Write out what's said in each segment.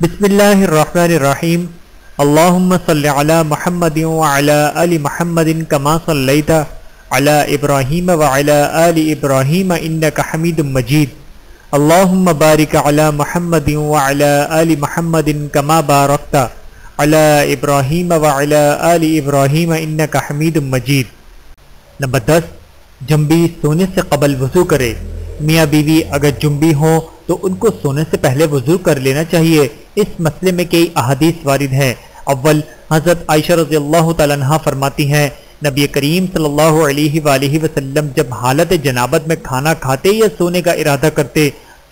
بسم اللہ الرحمن الرحیم اللہم صلی علی محمد وعلی آل محمد کما صلیت علی ابراہیم وعلی آل ابراہیم انک حمید مجید اللہم بارک علی محمد وعلی آل محمد کما بارکت علی ابراہیم وعلی آل ابراہیم انک حمید مجید۔ نمبر 10، جنبی سونے سے قبل وضو کرے۔ میاں بیوی اگر جنبی ہوں تو ان کو سونے سے پہلے وضو کر لینا چاہیے۔ اس مسئلے میں کئی احادیث وارد ہیں۔ اول، حضرت عائشہ رضی اللہ تعالیٰ عنہ فرماتی ہیں نبی کریم صلی اللہ علیہ وآلہ وسلم جب حالت جنابت میں کھانا کھاتے یا سونے کا ارادہ کرتے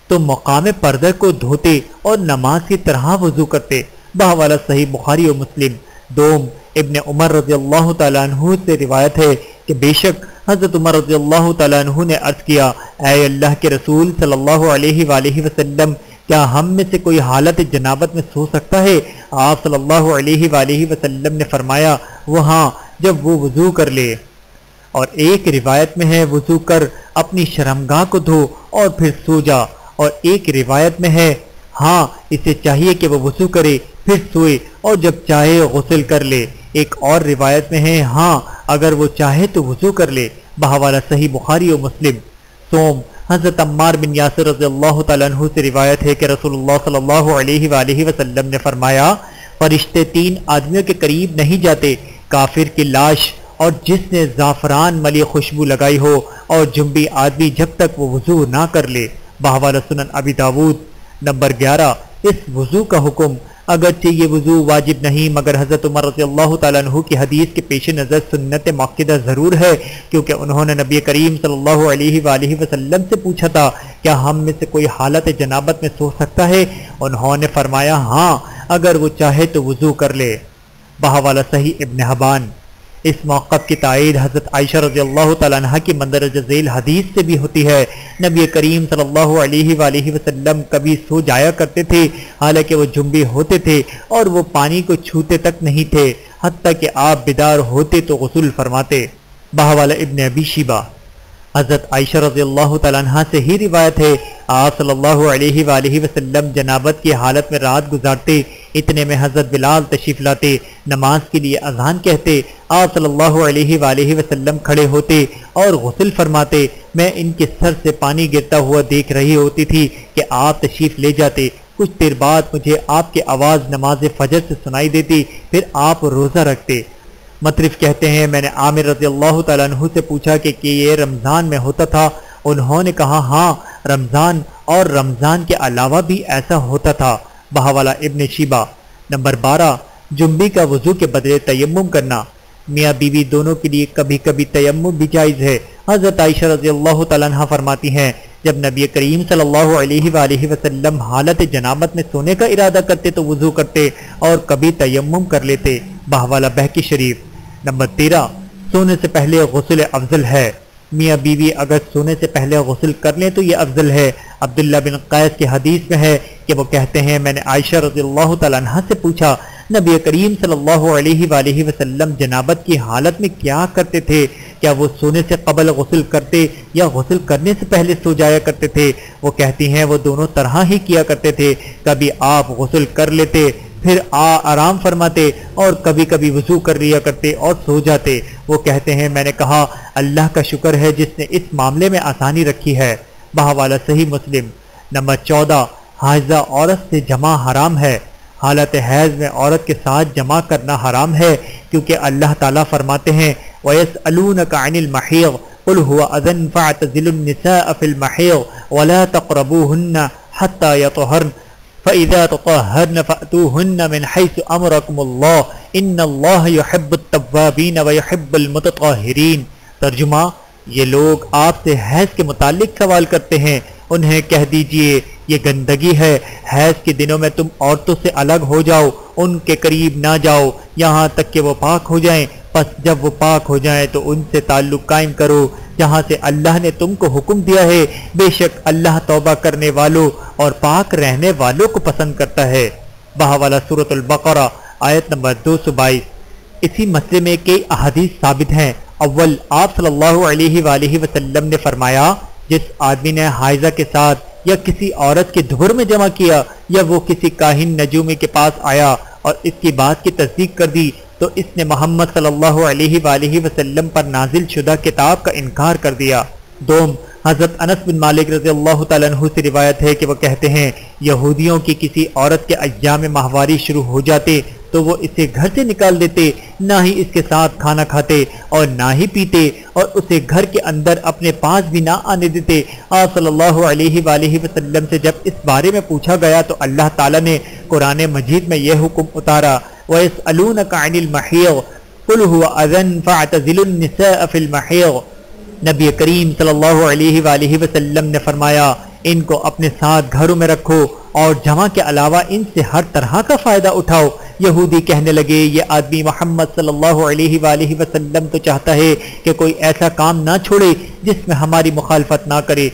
تو مقام پردہ کو دھوتے اور نماز کی طرح وضو کرتے، بحوالہ صحیح بخاری و مسلم۔ دوم، ابن عمر رضی اللہ تعالیٰ عنہ سے روایت ہے کہ بے شک حضرت عمر رضی اللہ تعالیٰ عنہ نے عرض کیا، اے اللہ کے رسول صلی اللہ علیہ وآلہ وسلم، کیا ہم میں سے کوئی حالت جنابت میں سو سکتا ہے؟ آپ صلی اللہ علیہ وآلہ وسلم نے فرمایا، وہ ہاں، جب وہ وضو کر لے۔ اور ایک روایت میں ہے وضو کر اپنی شرمگاہ کو دھو اور پھر سو جا، اور ایک روایت میں ہے ہاں، اسے چاہیے کہ وہ وضو کرے پھر سوئے اور جب چاہے غسل کر لے۔ ایک اور روایت میں ہے ہاں، اگر وہ چاہے تو وضو کر لے، بحوالہ صحیح بخاری و مسلم۔ سوم، حضرت عمار بن یاسر رضی اللہ تعالیٰ عنہ سے روایت ہے کہ رسول اللہ صلی اللہ علیہ وآلہ وسلم نے فرمایا، فرشتے 3 آدمیوں کے قریب نہیں جاتے، کافر کی لاش اور جس نے زعفران ملی خوشبو لگائی ہو، اور جنبی آدمی جب تک وہ وضو نہ کر لے، بحوالہ سنن ابی داود۔ نمبر 11، اس وضو کا حکم، اگرچہ یہ وضو واجب نہیں مگر حضرت عمر رضی اللہ تعالیٰ عنہ کی حدیث کے پیش نظر سنت مؤکدہ ضرور ہے، کیونکہ انہوں نے نبی کریم صلی اللہ علیہ وآلہ وسلم سے پوچھا تھا کیا ہم میں سے کوئی حالت جنابت میں سو سکتا ہے؟ انہوں نے فرمایا ہاں، اگر وہ چاہے تو وضو کر لے، بحوالہ صحیح ابن حبان۔ اس موقف کی تائید حضرت عائشہ رضی اللہ تعالیٰ عنہ کی مندرجہ ذیل حدیث سے بھی ہوتی ہے۔ نبی کریم صلی اللہ علیہ وآلہ وسلم کبھی سو جایا کرتے تھے حالانکہ وہ جنبی ہوتے تھے اور وہ پانی کو چھوتے تک نہیں تھے، حتیٰ کہ آپ بیدار ہوتے تو غسل فرماتے، بحوالہ ابن ابی شیبہ۔ حضرت عائشہ رضی اللہ تعالیٰ عنہ سے ہی روایت ہے آپ صلی اللہ علیہ وآلہ وسلم جنابت کی حالت میں رات گزارتے، اتنے میں حضرت بلال تشریف لاتے، نماز کے لیے اذان کہتے، آپ صلی اللہ علیہ وآلہ وسلم کھڑے ہوتے اور غسل فرماتے۔ میں ان کے سر سے پانی گرتا ہوا دیکھ رہی ہوتی تھی کہ آپ تشریف لے جاتے۔ کچھ دیر بعد مجھے آپ کی آواز نماز فجر سے سنائی دیتی، پھر آپ روزہ رکھتے۔ مطرف کہتے ہیں میں نے عامر رضی اللہ تعالیٰ عنہ سے پوچھا کہ یہ رمضان میں ہوتا تھا؟ انہوں نے کہا ہاں، رمضان اور رمضان کے علاوہ بھی ایسا ہوتا تھا، بحوالہ ابن شیبہ۔ نمبر 12، جنبی کا وضو کے بدلے تیمم کرنا۔ میاں بیوی دونوں کے لیے کبھی کبھی تیمم بھی جائز ہے۔ حضرت عائشہ رضی اللہ تعالیٰ عنہ فرماتی ہیں جب نبی کریم صلی اللہ علیہ وآلہ وسلم حالت جنابت میں سونے کا ارادہ کرتے تو وضو کرتے اور کبھی تیمم کر لیتے، بحوالہ بہقی شریف۔ نمبر 13، سونے سے پہلے غسل افضل ہے۔ میاں بیوی اگر سونے سے پہلے غسل کر لیں تو یہ افضل ہے۔ عبداللہ بن قیس کی حدیث میں ہے کہ وہ کہتے ہیں میں نے عائشہ رضی اللہ تعالیٰ عنہ سے پوچھا نبی کریم صلی اللہ علیہ وآلہ وسلم جنابت کی حالت میں کیا کرتے تھے؟ کیا وہ سونے سے قبل غسل کرتے یا غسل کرنے سے پہلے سو جایا کرتے تھے؟ وہ کہتی ہیں وہ دونوں طرح ہی کیا کرتے تھے، کبھی آپ غسل کر لیتے پھر آرام فرماتے اور کبھی کبھی وضو کر لیا کرتے اور سو جاتے۔ وہ کہتے ہیں میں نے کہا اللہ کا شکر ہے جس نے اس معاملے میں آسانی رکھی ہے، بحوالہ صحیح مسلم۔ نمبر 14، حائضہ عورت سے جمع حرام ہے۔ حالت حیض میں عورت کے ساتھ جمع کرنا حرام ہے، کیونکہ اللہ تعالیٰ فرماتے ہیں وَيَسْأَلُونَكَ عَنِ الْمَحِيضِ قُلْ هُوَ أَذًى فَاعْتَزِلُوا النِّسَاءَ فِي الْمَحِيضِ وَلَا تَقْرَبُوهُنَّ حَتَّى يَطْهُرْنَ فَإِذَا تَطَهَّرْنَ فَأْتُوهُنَّ مِنْ حَيْثُ أَمَرَكُمُ اللَّهُ إِنَّ اللَّهَ يُحِبُّ التَّوَّابِينَ وَيُحِبُّ الْمُتَطَهِّرِينَ۔ ترجمہ، یہ لوگ آپ سے حیض کے متعلق سوال کرتے ہیں، انہیں کہہ دیجئے یہ گندگی ہے، حیض کے دنوں میں تم عورتوں سے الگ ہو جاؤ، ان کے قریب نہ جاؤ یہاں تک کہ وہ پاک ہو جائیں، پس جب وہ پاک ہو جائیں تو ان سے تعلق قائم کرو جہاں سے اللہ نے تم کو حکم دیا ہے، بے شک اللہ توبہ کرنے والوں اور پاک رہنے والوں کو پسند کرتا ہے، بحوالہ سورۃ البقرہ آیت نمبر 222۔ اسی مسئلے میں کئی احادیث ثابت ہیں۔ اول، آپ صلی اللہ علیہ وآلہ وسلم نے فرمایا جس آدمی نے حائضہ کے ساتھ یا کسی عورت کے دبر میں جمع کیا یا وہ کسی کاہن نجومی کے پاس آیا اور اس کی بات کی تصدیق کر دی تو اس نے محمد صلی اللہ علیہ وآلہ وسلم پر نازل شدہ کتاب کا انکار کر دیا۔ دوم، حضرت انس بن مالک رضی اللہ تعالیٰ عنہ سے روایت ہے کہ وہ کہتے ہیں یہودیوں کی کسی عورت کے ایام ماہواری شروع ہو جاتے تو وہ اسے گھر سے نکال دیتے، نہ ہی اس کے ساتھ کھانا کھاتے اور نہ ہی پیتے، اور اسے گھر کے اندر اپنے پاس بھی نہ آنے دیتے۔ آپ صلی اللہ علیہ وآلہ وسلم سے جب اس بارے میں پوچھا گیا تو اللہ تعالیٰ نے قرآن مجید میں یہ حکم اتارا، وَيَسْأَلُونَكَ عَنِ الْمَحِيضِ قُلْ هُوَ أَذًى فَاعْتَزِلُوا النِّسَاءَ فِي الْمَحِيضِ۔ نبی کریم صلی اللہ علیہ وآلہ وسلم نے فرمایا ان کو اپنے ساتھ گھروں میں رکھو اور جمع کے علاوہ ان سے ہر طرح کا فائدہ اٹھاؤ۔ یہودی کہنے لگے یہ آدمی محمد صلی اللہ علیہ وآلہ وسلم تو چاہتا ہے کہ کوئی ایسا کام نہ چھوڑے جس میں ہماری مخالفت نہ کرے۔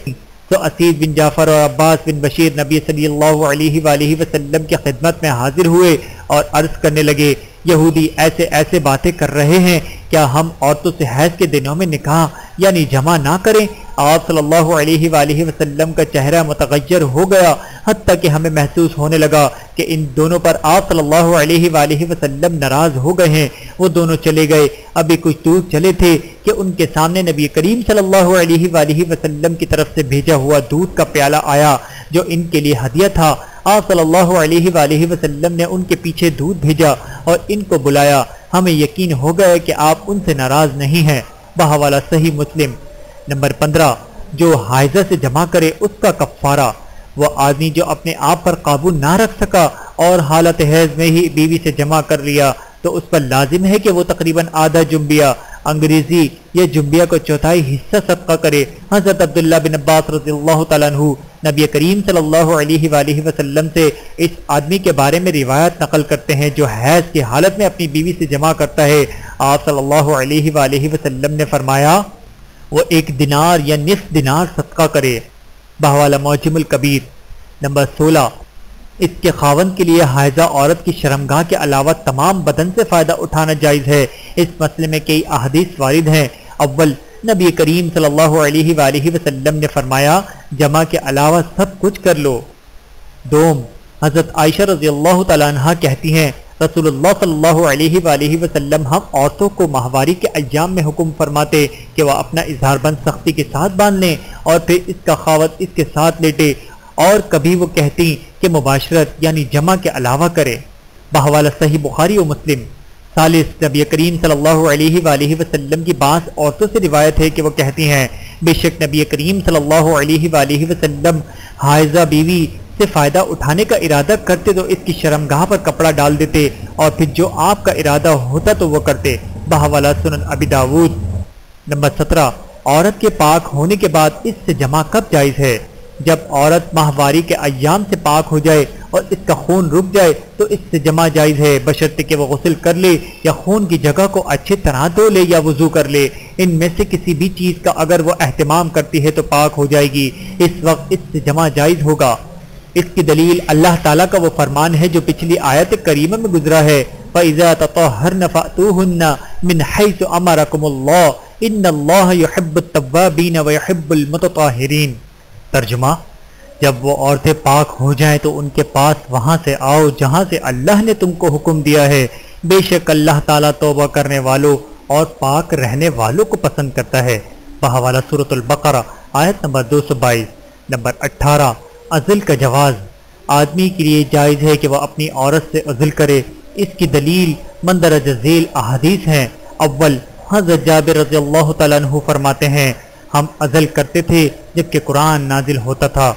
تو اسید بن جعفر اور عباس بن بشیر نبی صلی اللہ علیہ وآلہ وسلم کی خدمت میں حاضر ہوئے اور عرض کرنے لگے یہودی ایسے باتیں کر رہے ہیں، کیا ہم عورتوں سے حیض کے دنوں میں نکاح یعنی جمع نہ کریں؟ آپ صلی اللہ علیہ وآلہ وسلم کا چہرہ متغیر ہو گیا، حتیٰ کہ ہمیں محسوس ہونے لگا کہ ان دونوں پر آپ صلی اللہ علیہ وآلہ وسلم ناراض ہو گئے ہیں۔ وہ دونوں چلے گئے، ابھی کچھ دور چلے تھے کہ ان کے سامنے نبی کریم صلی اللہ علیہ وآلہ وسلم کی طرف سے بھیجا ہوا دودھ کا پیالہ آیا جو ان کے لیے ہدیہ تھا۔ آپ صلی اللہ علیہ وآلہ وسلم نے ان کے پیچھے دودھ بھیجا اور ان کو بلایا۔ ہمیں یقین ہو گیا کہ آپ ان سے ناراض نہیں ہیں۔ بحوالہ صحیح مسلم۔ نمبر 15، جو حائضہ سے جمع کرے اس کا کفارہ۔ وہ آدمی جو اپنے آپ پر قابو نہ رکھ سکا اور حالت حیض میں ہی بیوی سے جمع کر لیا تو اس پر لازم ہے کہ وہ تقریباً آدھا جنبیہ انگریزی یا جنبیہ کو چوتھائی حصہ صدقہ کرے۔ حضرت عبداللہ بن عباس رضی اللہ تعالیٰ عنہ نبی کریم صلی اللہ علیہ وآلہ وسلم سے اس آدمی کے بارے میں روایت نقل کرتے ہیں جو حیض کی حالت میں اپنی بیوی سے جمع کرتا ہے۔ آپ صلی اللہ علیہ وآلہ وسلم نے فرمایا وہ 1 دینار یا نصف دینار صدقہ کرے۔ بحوالہ معجم الکبیر۔ نمبر 16، اس کے خاوند کے لیے حائضہ عورت کی شرمگاہ کے علاوہ تمام بدن سے فائدہ اٹھانا جائز ہے۔ اس مسئلے میں کئی احادیث وارد ہیں۔ اول، نبی کریم صلی اللہ علیہ وآلہ وسلم نے فرمایا جمع کے علاوہ سب کچھ کر لو۔ دوم، حضرت عائشہ رضی اللہ تعالیٰ عنہ کہتی ہیں رسول اللہ صلی اللہ علیہ وآلہ وسلم ہم عورتوں کو ماہواری کے ایام میں حکم فرماتے کہ وہ اپنا اظہار بند سختی کے ساتھ باندھ لیں اور پھر اس کا خاوند اس کے ساتھ لیٹے، اور کبھی وہ کہتی کہ مباشرت یعنی جمع کے علاوہ کرے۔ بحوالہ صحیح بخاری و مسلم۔ ثالث، نبی کریم صلی اللہ علیہ وآلہ وسلم کی بعض عورتوں سے روایت ہے کہ وہ کہتی ہیں بے شک نبی کریم صلی اللہ علیہ وآلہ وسلم حائضہ بیوی سے فائدہ اٹھانے کا ارادہ کرتے تو اس کی شرمگاہ پر کپڑا ڈال دیتے اور پھر جو آپ کا ارادہ ہوتا تو وہ کرتے۔ بحوالہ سنن ابی داود۔ نمبر 17، عورت کے پاک ہونے کے بعد اس سے جمع کب جائز ہے؟ جب عورت ماہواری کے ایام سے پاک ہو جائے اور اس کا خون رک جائے تو اس سے جمع جائز ہے، بشرطے کہ وہ غسل کر لے یا خون کی جگہ کو اچھی طرح دھو لے یا وضو کر لے۔ ان میں سے کسی بھی چیز کا اگر وہ اہتمام کرتی ہے تو پاک ہو جائے گی، اس وقت اس سے جمع جائز ہوگا۔ اس کی دلیل اللہ تعالیٰ کا وہ فرمان ہے جو پچھلی آیت کریمہ میں گزرا ہے، فَإِذَا تَطَهَّرْنَ فَأْتُوهُنَّ مِنْ حَيْثُ أَمَرَكُمُ اللَّهُ إِنَّ اللَّهَ يُحِبُّ التَّوَّابِينَ وَيُحِبُّ الْمُتَطَهِّرِينَ۔ ترجمہ، جب وہ عورتیں پاک ہو جائیں تو ان کے پاس وہاں سے آؤ جہاں سے اللہ نے تم کو حکم دیا ہے، بے شک اللہ تعالیٰ توبہ کرنے والوں اور پاک رہنے والوں کو پسند کرتا ہے۔ بحوالہ سورۃ البقرہ آیت نمبر 222۔ نمبر 18، عزل کا جواز۔ آدمی کے لیے جائز ہے کہ وہ اپنی عورت سے عزل کرے۔ اس کی دلیل مندرجہ ذیل احادیث ہیں۔ اول، حضرت جابر رضی اللہ تعالیٰ عنہ فرماتے ہیں ہم عزل کرتے تھے جبکہ قرآن نازل ہوتا تھا۔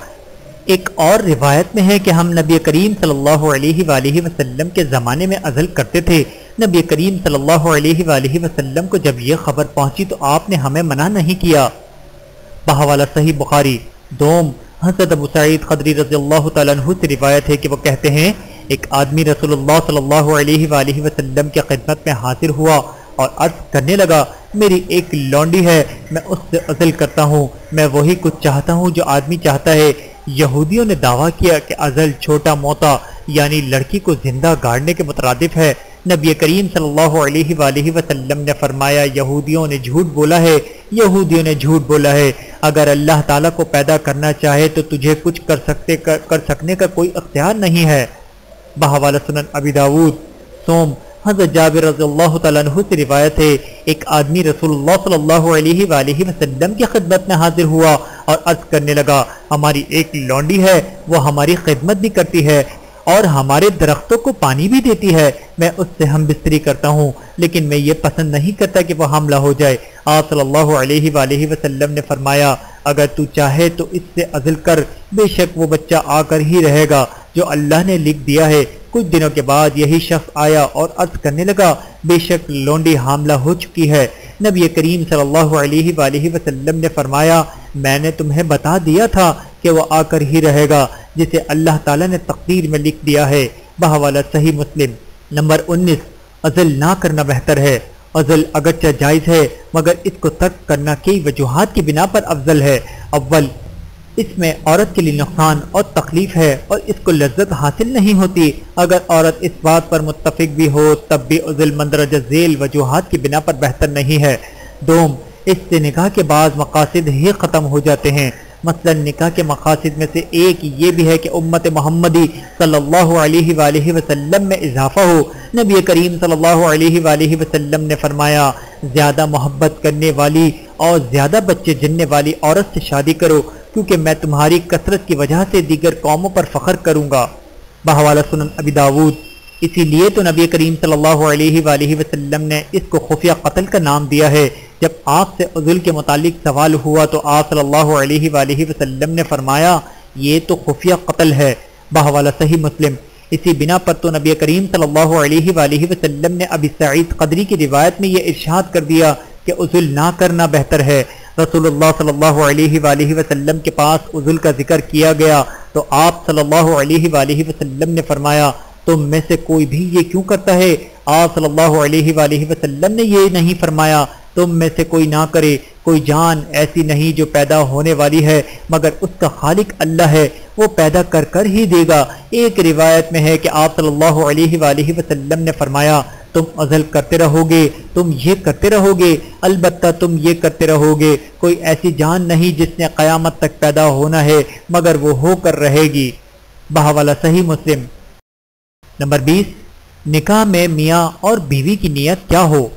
ایک اور روایت میں ہے کہ ہم نبی کریم صلی اللہ علیہ وآلہ وسلم کے زمانے میں عزل کرتے تھے۔ نبی کریم صلی اللہ علیہ وآلہ وسلم کو جب یہ خبر پہنچی تو آپ نے ہمیں منع نہیں کیا۔ بحوالہ صحیح بخاری۔ دوم، حضرت ابو سعید خدری رضی اللہ تعالیٰ عنہ سے روایت ہے کہ وہ کہتے ہیں ایک آدمی رسول اللہ صلی اللہ علیہ وآلہ وسلم کی خدمت میں حاضر ہوا اور عرض کرنے لگا میری ایک لونڈی ہے، میں اس سے عزل کرتا ہوں، میں وہی کچھ چاہتا ہوں جو آدمی چاہتا ہے۔ یہودیوں نے دعویٰ کیا کہ عزل چھوٹا موتا یعنی لڑکی کو زندہ گاڑنے کے مترادف ہے۔ نبی کریم صلی اللہ علیہ وآلہ وسلم نے فرمایا یہودیوں نے جھوٹ بولا ہے، یہودیوں نے جھوٹ بولا ہے۔ اگر اللہ تعالیٰ کو پیدا کرنا چاہے تو تجھے کچھ کر سکنے کا کوئی اختیار نہیں ہے۔ بحوالہ سنن ابی داود سوم حضرت جابر رضی اللہ تعالیٰ عنہ سے روایت ہے، ایک آدمی رسول اللہ صلی اللہ علیہ وآلہ وسلم کی خدمت میں حاضر ہوا اور عرض کرنے لگا، ہماری ایک لونڈی ہے، وہ ہماری خدمت بھی کرتی ہے اور ہمارے درختوں کو پانی بھی دیتی ہے، میں اس سے ہم بستری کرتا ہوں، لیکن میں یہ پسند نہیں کرتا کہ وہ حاملہ ہو جائے۔ آپ صلی اللہ علیہ وآلہ وسلم نے فرمایا، اگر تو چاہے تو اس سے عزل کر، بے شک وہ بچہ آ کر ہی رہے گا جو اللہ نے لکھ دیا ہے۔ کچھ دنوں کے بعد یہی شخص آیا اور عرض کرنے لگا، بے شک لونڈی حاملہ ہو چکی ہے۔ نبی کریم صلی اللہ علیہ وآلہ وسلم نے فرمایا، میں نے تمہیں بتا دیا تھا کہ وہ آ کر ہی رہے گا جسے اللہ تعالیٰ نے تقدیر میں لکھ دیا ہے۔ بحوالہ صحیح مسلم۔ نمبر 19، عزل نہ کرنا بہتر ہے۔ عزل اگرچہ جائز ہے مگر اس کو ترک کرنا کئی وجوہات کی بنا پر افضل ہے۔ اول، اس میں عورت کے لیے نقصان اور تکلیف ہے اور اس کو لذت حاصل نہیں ہوتی۔ اگر عورت اس بات پر متفق بھی ہو تب بھی عزل مندرجہ ذیل وجوہات کی بنا پر بہتر نہیں ہے۔ دوم، اس سے نکاح کے بعض مقاصد ہی ختم ہو جاتے ہیں۔ مثلا نکاح کے مقاصد میں سے ایک یہ بھی ہے کہ امت محمدی صلی اللہ علیہ وآلہ وسلم میں اضافہ ہو۔ نبی کریم صلی اللہ علیہ وآلہ وسلم نے فرمایا، زیادہ محبت کرنے والی اور زیادہ بچے جننے والی عورت سے شادی کرو، کیونکہ میں تمہاری کثرت کی وجہ سے دیگر قوموں پر فخر کروں گا۔ بحوالہ سنن ابی داود۔ اسی لیے تو نبی کریم صلی اللہ علیہ وآلہ وسلم نے اس کو خفیہ قتل کا نام دیا ہے۔ جب آپ سے عزل کے متعلق سوال ہوا تو آپ صلی اللہ علیہ وآلہ وسلم نے فرمایا، یہ تو خفیہ قتل ہے۔ بحوالہ صحیح مسلم۔ اسی بنا پر تو نبی کریم صلی اللہ علیہ وآلہ وسلم نے ابی سعید خدری کی روایت میں یہ ارشاد کر دیا کہ عزل نہ کرنا بہتر ہے۔ رسول اللہ صلی اللہ علیہ وآلہ وسلم کے پاس عزل کا ذکر کیا گیا تو آپ صلی اللہ علیہ وآلہ وسلم نے فرمایا، تم میں سے کوئی بھی یہ کیوں کرتا ہے؟ آپ صلی اللہ علیہ وآلہ وسلم نے یہ نہیں فرمایا تم میں سے کوئی نہ کرے، کوئی جان ایسی نہیں جو پیدا ہونے والی ہے مگر اس کا خالق اللہ ہے، وہ پیدا کر کر ہی دے گا۔ ایک روایت میں ہے کہ آپ صلی اللہ علیہ وآلہ وسلم نے فرمایا، تم عزل کرتے رہو گے، تم یہ کرتے رہو گے، البتہ تم یہ کرتے رہو گے، کوئی ایسی جان نہیں جس نے قیامت تک پیدا ہونا ہے مگر وہ ہو کر رہے گی۔ بحوالہ صحیح مسلم۔ نمبر 20، نکاح میں میاں اور بیوی کی نیت کیا ہو؟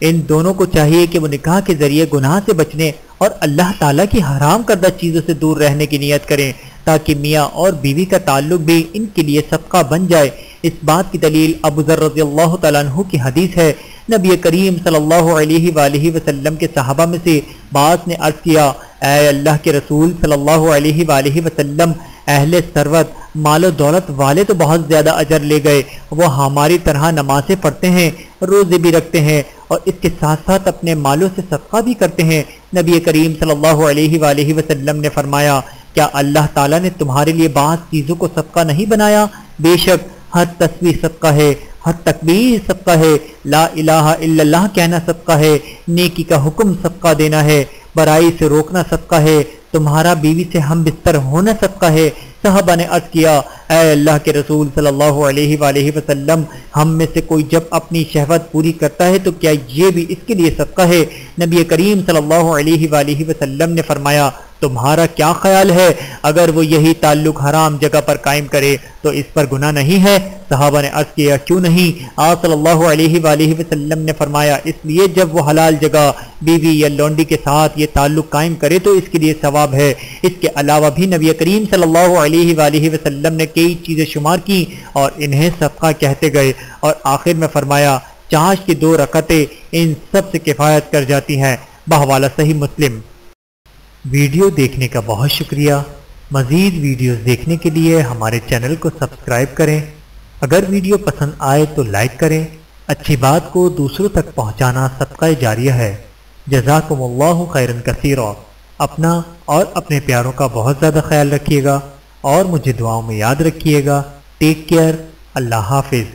ان دونوں کو چاہیے کہ وہ نکاح کے ذریعے گناہ سے بچنے اور اللہ تعالیٰ کی حرام کردہ چیزوں سے دور رہنے کی نیت کریں تاکہ میاں اور بیوی کا تعلق بھی ان کے لیے صدقہ بن جائے۔ اس بات کی دلیل ابو ذر رضی اللہ تعالیٰ عنہ کی حدیث ہے۔ نبی کریم صلی اللہ علیہ وآلہ وسلم کے صحابہ میں سے بعض نے عرض کیا، اے اللہ کے رسول صلی اللہ علیہ وآلہ وسلم، اہل ثروت مال و دولت والے تو بہت زیادہ اجر لے گئے، وہ ہماری طرح نمازیں پڑھتے ہیں، روزے بھی رکھتے ہیں اور اس کے ساتھ ساتھ اپنے مالوں سے صدقہ بھی کرتے ہیں۔ نبی کریم صلی اللہ علیہ وآلہ وسلم نے فرمایا، کیا اللہ تعالیٰ نے تمہارے لیے بعض چیزوں کو صدقہ نہیں بنایا؟ بے شک ہر تسبیح صدقہ ہے، ہر تکبیر صدقہ ہے، لا الہ الا اللہ کہنا صدقہ ہے، نیکی کا حکم صدقہ دینا ہے، برائی سے روکنا صدقہ ہے، تمہارا بیوی سے ہم بستر ہونا صدقہ ہے۔ صحابہ نے عرض کیا، اے اللہ کے رسول صلی اللہ علیہ وآلہ وسلم، ہم میں سے کوئی جب اپنی شہوت پوری کرتا ہے تو کیا یہ بھی اس کے لیے صدقہ ہے؟ نبی کریم صلی اللہ علیہ وآلہ وسلم نے فرمایا، تمہارا کیا خیال ہے اگر وہ یہی تعلق حرام جگہ پر قائم کرے تو اس پر گناہ نہیں ہے؟ صحابہ نے عرض کیا، کیوں نہیں؟ آپ صلی اللہ علیہ وآلہ وسلم نے فرمایا، اس لیے جب وہ حلال جگہ بیوی یا لونڈی کے ساتھ یہ تعلق قائم کرے تو اس کے لیے ثواب ہے۔ اس کے علاوہ بھی نبی کریم صلی اللہ علیہ وآلہ وسلم نے کئی چیزیں شمار کی اور انہیں صدقہ کہتے گئے اور آخر میں فرمایا، چاش کی 2 رکعتیں ان سب سے کفایت کر جاتی ہیں۔ بحوالہ صحیح مسلم۔ ویڈیو دیکھنے کا بہت شکریہ۔ مزید ویڈیوز دیکھنے کے لیے ہمارے چینل کو سبسکرائب کریں۔ اگر ویڈیو پسند آئے تو لائک کریں۔ اچھی بات کو دوسروں تک پہنچانا صدقہ جاریہ ہے۔ جزاکم اللہ خیرا کثیرا۔ اپنا اور اپنے پیاروں کا بہت زیادہ خیال رکھیے گا اور مجھے دعاؤں میں یاد رکھیے گا۔ Take care. اللہ حافظ۔